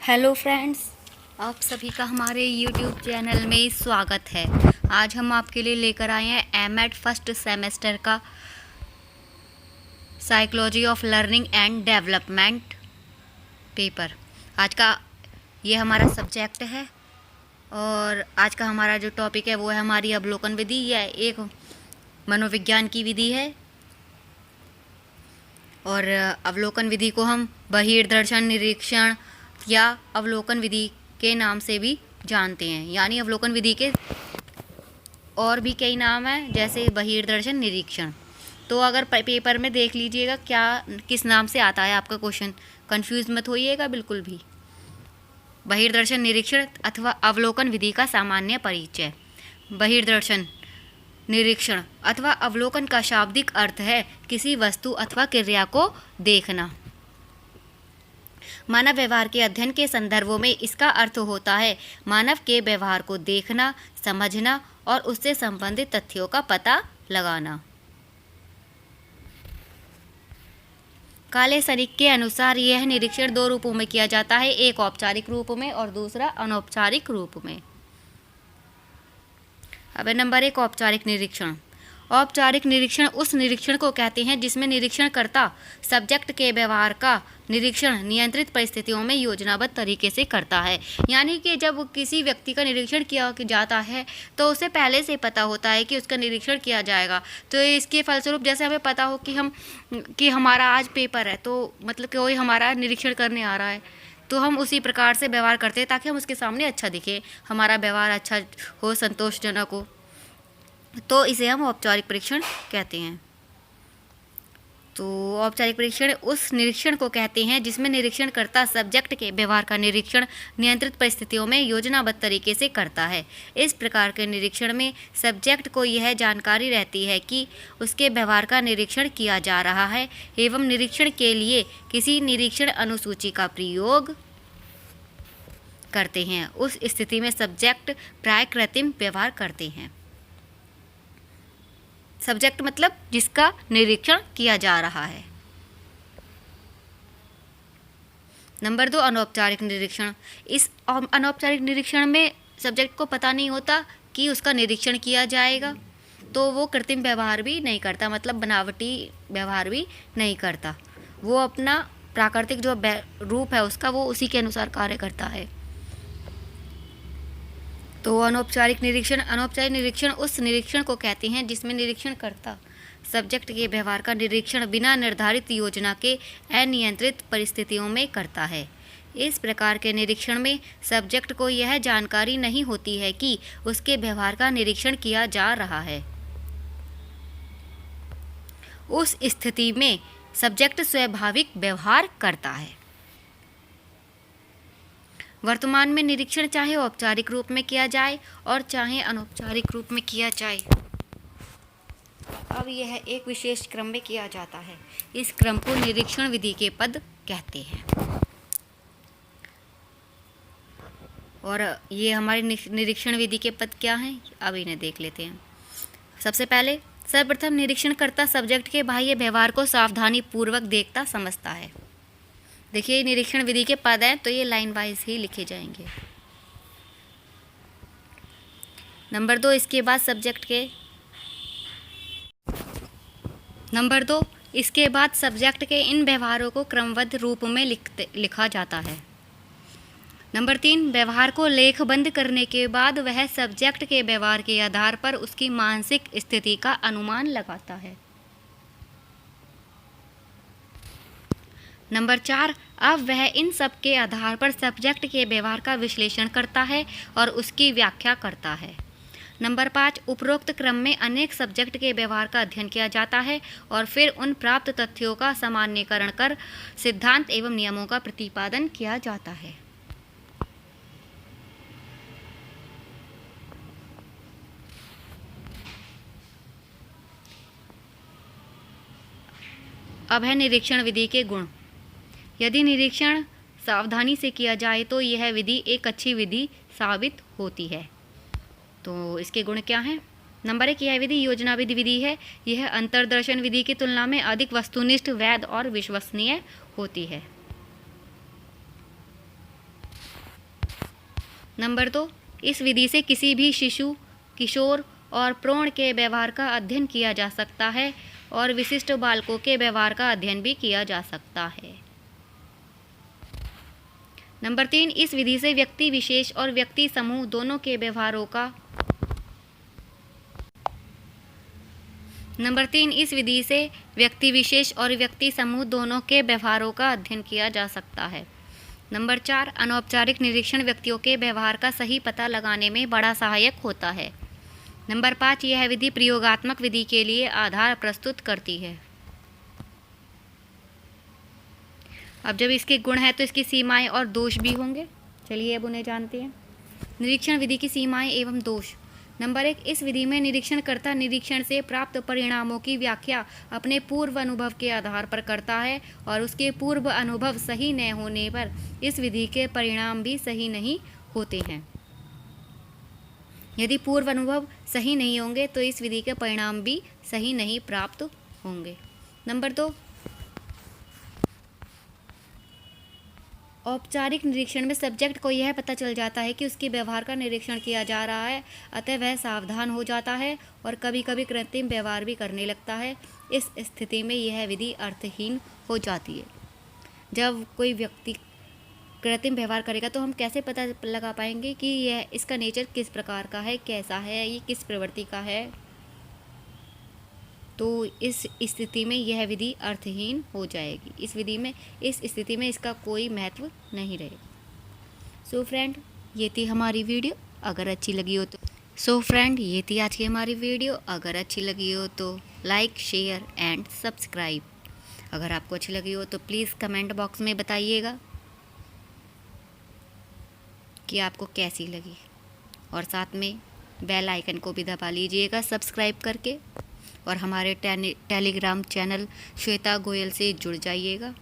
Hello friends, आप सभी का हमारे यूट्यूब चैनल में स्वागत है। आज हम आपके लिए लेकर आए हैं एमएड फर्स्ट सेमेस्टर का psychology of learning and development paper. आज का ये हमारा सब्जेक्ट है और आज का हमारा जो टॉपिक है वो है हमारी अवलोकन विधि। यह एक मनोविज्ञान की विधि है और अवलोकन विधि को हम बहिर्दर्शन, निरीक्षण या अवलोकन विधि के नाम से भी जानते हैं। यानी अवलोकन विधि के और भी कई नाम हैं, जैसे बहिर्दर्शन, निरीक्षण। तो अगर पेपर में देख लीजिएगा क्या किस नाम से आता है आपका क्वेश्चन, कंफ्यूज मत होइएगा बिल्कुल भी। बहिर्दर्शन, निरीक्षण अथवा अवलोकन विधि का सामान्य परिचय। बहिर्दर्शन, निरीक्षण अथवा अवलोकन का शाब्दिक अर्थ है किसी वस्तु अथवा क्रिया को देखना। मानव व्यवहार के अध्ययन के संदर्भों में इसका अर्थ होता है मानव के व्यवहार को देखना, समझना और उससे संबंधित तथ्यों का पता लगाना। काले सरीख के अनुसार यह निरीक्षण दो रूपों में किया जाता है, एक औपचारिक रूप में और दूसरा अनौपचारिक रूप में। अब नंबर 1, औपचारिक निरीक्षण। औपचारिक निरीक्षण उस निरीक्षण को कहते हैं जिसमें निरीक्षणकर्ता सब्जेक्ट के व्यवहार का निरीक्षण नियंत्रित परिस्थितियों में योजनाबद्ध तरीके से करता है। यानी कि जब किसी व्यक्ति का निरीक्षण किया जाता है तो उसे पहले से पता होता है कि उसका निरीक्षण किया जाएगा। तो इसके फलस्वरूप जैसे हमें पता हो कि हमारा आज पेपर है, तो मतलब कि कोई हमारा निरीक्षण करने आ रहा है, तो हम उसी प्रकार से व्यवहार करते हैं ताकि हम उसके सामने अच्छा दिखे, हमारा व्यवहार अच्छा हो, संतोषजनक हो। तो इसे हम औपचारिक परीक्षण कहते हैं। तो औपचारिक परीक्षण उस निरीक्षण को कहते हैं जिसमें निरीक्षणकर्ता सब्जेक्ट के व्यवहार का निरीक्षण नियंत्रित परिस्थितियों में योजनाबद्ध तरीके से करता है। इस प्रकार के निरीक्षण में सब्जेक्ट को यह जानकारी रहती है कि उसके व्यवहार का निरीक्षण किया जा रहा है एवं निरीक्षण के लिए किसी निरीक्षण अनुसूची का प्रयोग करते हैं। उस स्थिति में सब्जेक्ट प्राय कृत्रिम व्यवहार करते हैं। सब्जेक्ट मतलब जिसका निरीक्षण किया जा रहा है। नंबर 2, अनौपचारिक निरीक्षण। इस अनौपचारिक निरीक्षण में सब्जेक्ट को पता नहीं होता कि उसका निरीक्षण किया जाएगा, तो वो कृत्रिम व्यवहार भी नहीं करता, मतलब बनावटी व्यवहार भी नहीं करता। वो अपना प्राकृतिक जो रूप है उसका, वो उसी के अनुसार कार्य करता है। तो अनौपचारिक निरीक्षण उस निरीक्षण को कहते हैं जिसमें निरीक्षणकर्ता सब्जेक्ट के व्यवहार का निरीक्षण बिना निर्धारित योजना के अनियंत्रित परिस्थितियों में करता है। इस प्रकार के निरीक्षण में सब्जेक्ट को यह जानकारी नहीं होती है कि उसके व्यवहार का निरीक्षण किया जा रहा है। उस स्थिति में सब्जेक्ट स्वाभाविक व्यवहार करता है। वर्तमान में निरीक्षण चाहे औपचारिक रूप में किया जाए और चाहे अनौपचारिक रूप में किया जाए, अब यह एक विशेष क्रम में किया जाता है। इस क्रम को निरीक्षण विधि के पद कहते हैं। और ये हमारे निरीक्षण विधि के पद क्या हैं, अब इन्हें देख लेते हैं। सबसे पहले, सर्वप्रथम निरीक्षणकर्ता सब्जेक्ट के बाह्य व्यवहार को सावधानी पूर्वक देखता समझता है। देखिए, निरीक्षण विधि के पद हैं तो ये लाइन वाइज ही लिखे जाएंगे। नंबर 2, इसके बाद सब्जेक्ट के इन व्यवहारों को क्रमबद्ध रूप में लिखा जाता है। नंबर 3, व्यवहार को लेखबंद करने के बाद वह सब्जेक्ट के व्यवहार के आधार पर उसकी मानसिक स्थिति का अनुमान लगाता है। नंबर 4, अब वह इन सब के आधार पर सब्जेक्ट के व्यवहार का विश्लेषण करता है और उसकी व्याख्या करता है। नंबर 5, उपरोक्त क्रम में अनेक सब्जेक्ट के व्यवहार का अध्ययन किया जाता है और फिर उन प्राप्त तथ्यों का सामान्यीकरण कर सिद्धांत एवं नियमों का प्रतिपादन किया जाता है। अब है निरीक्षण विधि के गुण। यदि निरीक्षण सावधानी से किया जाए तो यह विधि एक अच्छी विधि साबित होती है। तो इसके गुण क्या हैं? नंबर 1, यह विधि योजनाबद्ध विधि है। यह अंतर्दर्शन विधि की तुलना में अधिक वस्तुनिष्ठ, वैध और विश्वसनीय होती है। नंबर 2, इस विधि से किसी भी शिशु, किशोर और प्रौढ़ के व्यवहार का अध्ययन किया जा सकता है और विशिष्ट बालकों के व्यवहार का अध्ययन भी किया जा सकता है। नंबर 3, इस विधि से व्यक्ति विशेष और व्यक्ति समूह दोनों के व्यवहारों का अध्ययन किया जा सकता है। नंबर 4, अनौपचारिक निरीक्षण व्यक्तियों के व्यवहार का सही पता लगाने में बड़ा सहायक होता है। नंबर 5, यह विधि प्रयोगात्मक विधि के लिए आधार प्रस्तुत करती है। अब जब इसके गुण हैं तो इसकी सीमाएं और दोष भी होंगे। चलिए अब उन्हें जानते हैं। निरीक्षण विधि की सीमाएं एवं दोष। नंबर 1, इस विधि में निरीक्षणकर्ता निरीक्षण से प्राप्त परिणामों की व्याख्या अपने पूर्व अनुभव के आधार पर करता है और उसके पूर्व अनुभव सही न होने पर इस विधि के परिणाम भी सही नहीं होते हैं। यदि पूर्व अनुभव सही नहीं होंगे तो इस विधि के परिणाम भी सही नहीं प्राप्त होंगे। नंबर 2, औपचारिक निरीक्षण में सब्जेक्ट को यह पता चल जाता है कि उसके व्यवहार का निरीक्षण किया जा रहा है, अतः वह सावधान हो जाता है और कभी कभी कृत्रिम व्यवहार भी करने लगता है। इस स्थिति में यह विधि अर्थहीन हो जाती है। जब कोई व्यक्ति कृत्रिम व्यवहार करेगा तो हम कैसे पता लगा पाएंगे कि यह इसका नेचर किस प्रकार का है, कैसा है, ये किस प्रवृत्ति का है। तो इस स्थिति में यह विधि अर्थहीन हो जाएगी। इस स्थिति में इसका कोई महत्व नहीं रहेगा। सो फ्रेंड, ये थी हमारी वीडियो। अगर अच्छी लगी हो तो लाइक, शेयर एंड सब्सक्राइब। अगर आपको अच्छी लगी हो तो प्लीज़ कमेंट बॉक्स में बताइएगा कि आपको कैसी लगी, और साथ में बेल आइकन को भी दबा लीजिएगा सब्सक्राइब करके, और हमारे टेलीग्राम चैनल श्वेता गोयल से जुड़ जाइएगा।